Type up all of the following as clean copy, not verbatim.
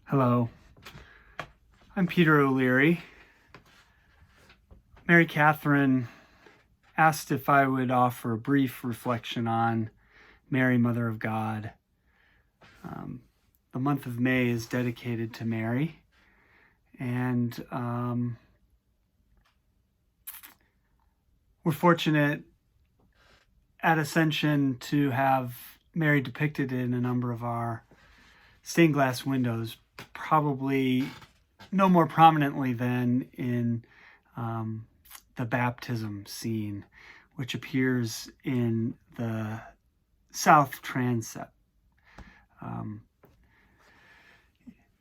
Hello, I'm Peter O'Leary. Mary Catherine asked if I would offer a brief reflection on Mary, Mother of God. The month of May is dedicated to Mary, and we're fortunate at Ascension to have Mary depicted in a number of our stained glass windows, probably no more prominently than in the baptism scene, which appears in the south transept.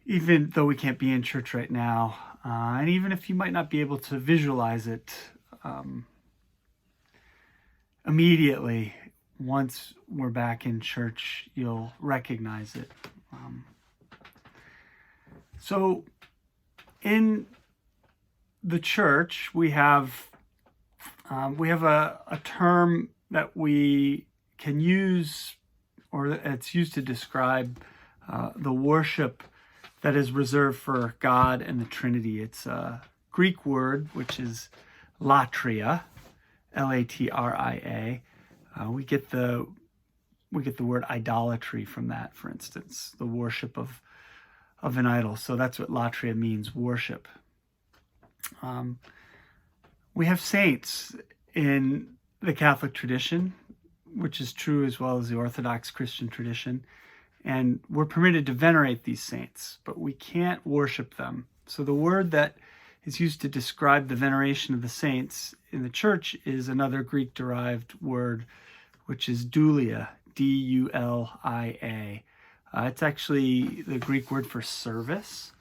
Even though we can't be in church right now, and even if you might not be able to visualize it immediately, once we're back in church, you'll recognize it. So in the church, we have a term that we can use, or it's used to describe the worship that is reserved for God and the Trinity. It's a Greek word, which is latria, Latria. We get the word idolatry from that, for instance, the worship of an idol. So that's what latria means, worship. We have saints in the Catholic tradition, which is true as well as the Orthodox Christian tradition. And we're permitted to venerate these saints, but we can't worship them. So the word that is used to describe the veneration of the saints in the church is another Greek-derived word, which is doulia, D-U-L-I-A. It's actually the Greek word for service.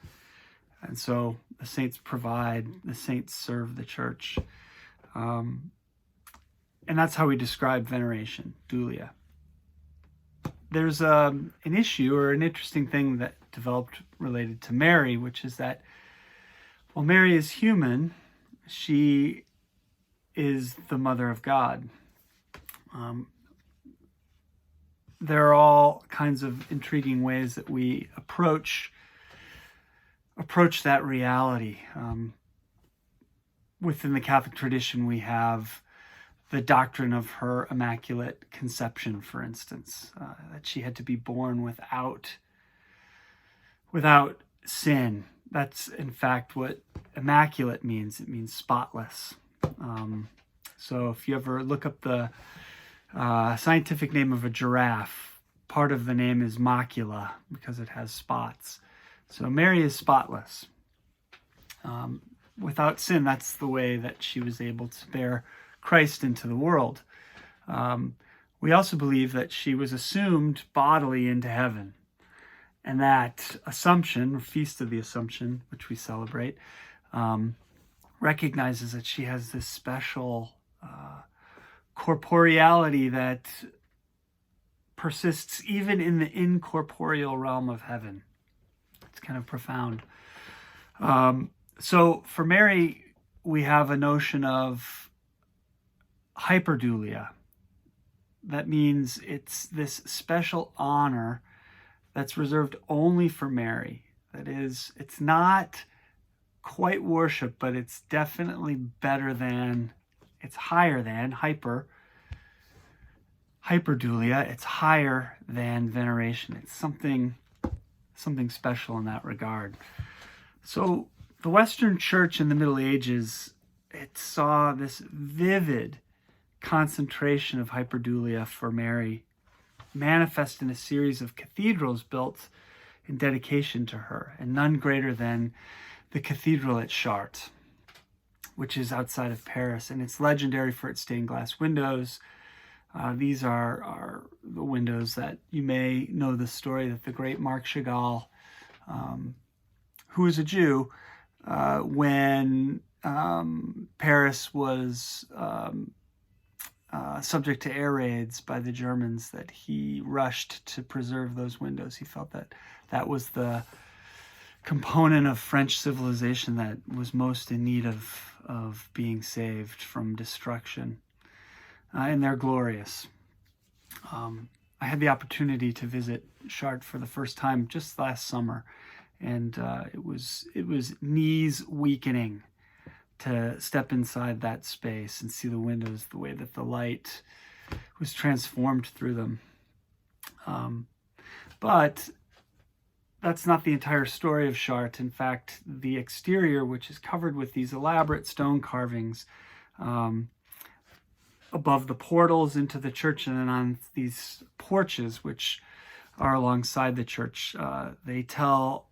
And so the saints serve the church. And that's how we describe veneration, doulia. There's an issue or an interesting thing that developed related to Mary, which is that while Mary is human, she is the Mother of God. There are all kinds of intriguing ways that we approach that reality. Within the Catholic tradition, we have the doctrine of her immaculate conception, for instance, that she had to be born without sin. That's in fact what immaculate means. It means spotless. So if you ever look up the scientific name of a giraffe, part of the name is macula because it has spots. So Mary is spotless. Without sin, that's the way that she was able to bear Christ into the world. We also believe that she was assumed bodily into heaven, and that Assumption, Feast of the Assumption, which we celebrate, recognizes that she has this special corporeality that persists even in the incorporeal realm of heaven. It's kind of profound. So for Mary, we have a notion of hyperdulia. That means it's this special honor that's reserved only for Mary. That is, it's not quite worship, but it's definitely better than, it's higher than hyperdulia. It's higher than veneration. It's something special in that regard. So the Western Church in the Middle Ages, it saw this vivid concentration of hyperdulia for Mary manifest in a series of cathedrals built in dedication to her, and none greater than the cathedral at Chartres, which is outside of Paris, and it's legendary for its stained glass windows. These are the windows that you may know the story that the great Marc Chagall, who was a Jew, when Paris was subject to air raids by the Germans, that he rushed to preserve those windows. He felt that that was the component of French civilization that was most in need of being saved from destruction. And they're glorious. I had the opportunity to visit Chartres for the first time just last summer, And it was knees weakening to step inside that space and see the windows, the way that the light was transformed through them. But that's not the entire story of Chartres. In fact, the exterior, which is covered with these elaborate stone carvings above the portals into the church, and then on these porches, which are alongside the church, they tell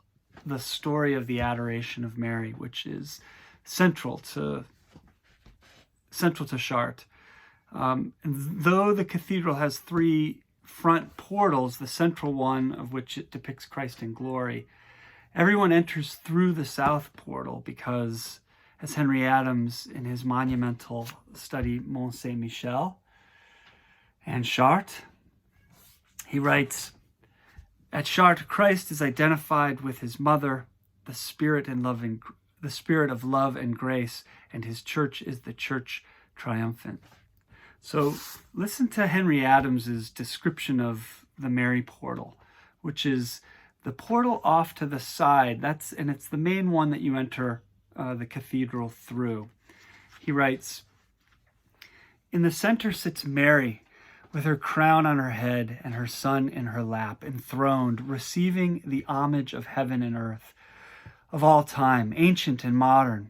the story of the adoration of Mary, which is central to Chartres. And though the cathedral has 3 front portals, the central one of which it depicts Christ in glory, everyone enters through the south portal because, as Henry Adams in his monumental study Mont Saint-Michel and Chartres, he writes, "At Chartres, Christ is identified with his mother, the spirit of love and grace, and his church is the church triumphant." So listen to Henry Adams's description of the Mary portal, which is the portal off to the side. And it's the main one that you enter the cathedral through. He writes, "In the center sits Mary, with her crown on her head and her son in her lap, enthroned, receiving the homage of heaven and earth, of all time, ancient and modern,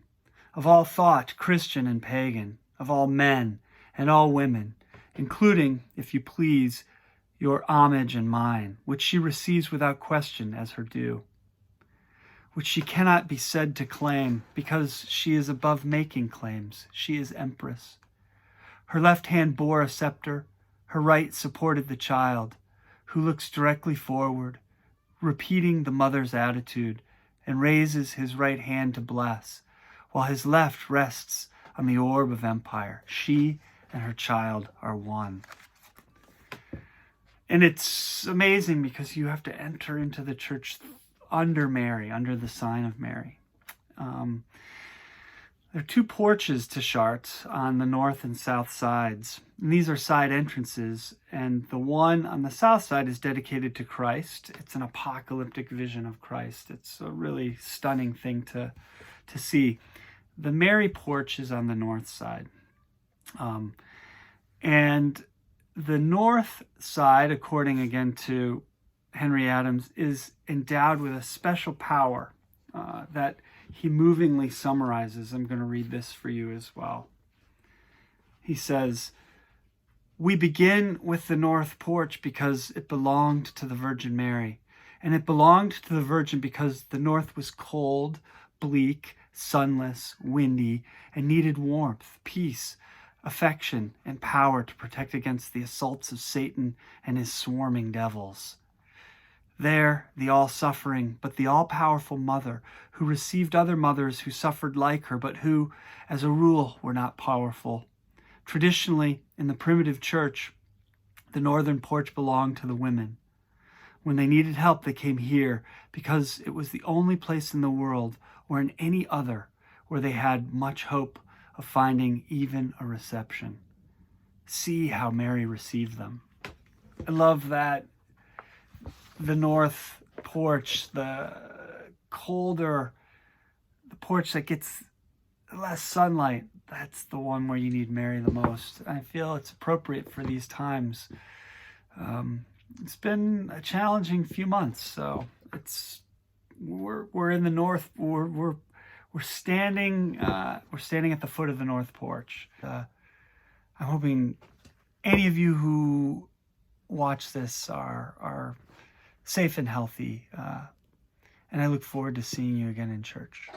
of all thought, Christian and pagan, of all men and all women, including, if you please, your homage and mine, which she receives without question as her due, which she cannot be said to claim, because she is above making claims. She is empress. Her left hand bore a scepter, her right supported the child, who looks directly forward, repeating the mother's attitude, and raises his right hand to bless, while his left rests on the orb of empire. She and her child are one." And it's amazing because you have to enter into the church under Mary, under the sign of Mary. There are 2 porches to Chartres on the north and south sides. And these are side entrances, and the one on the south side is dedicated to Christ. It's an apocalyptic vision of Christ. It's a really stunning thing to see. The Mary porch is on the north side. And the north side, according again to Henry Adams, is endowed with a special power that he movingly summarizes. I'm going to read this for you as well. He says, "We begin with the north porch because it belonged to the Virgin Mary. And it belonged to the Virgin because the north was cold, bleak, sunless, windy, and needed warmth, peace, affection, and power to protect against the assaults of Satan and his swarming devils. There, the all-suffering, but the all-powerful mother, who received other mothers who suffered like her, but who, as a rule, were not powerful. Traditionally, in the primitive church, the northern porch belonged to the women. When they needed help, they came here, because it was the only place in the world, or in any other, where they had much hope of finding even a reception. See how Mary received them." I love that the north porch, the porch that gets less sunlight, that's the one where you need Mary the most. I feel it's appropriate for these times. It's been a challenging few months, so we're in the north. We're standing at the foot of the north porch. I'm hoping any of you who watch this are safe and healthy, and I look forward to seeing you again in church.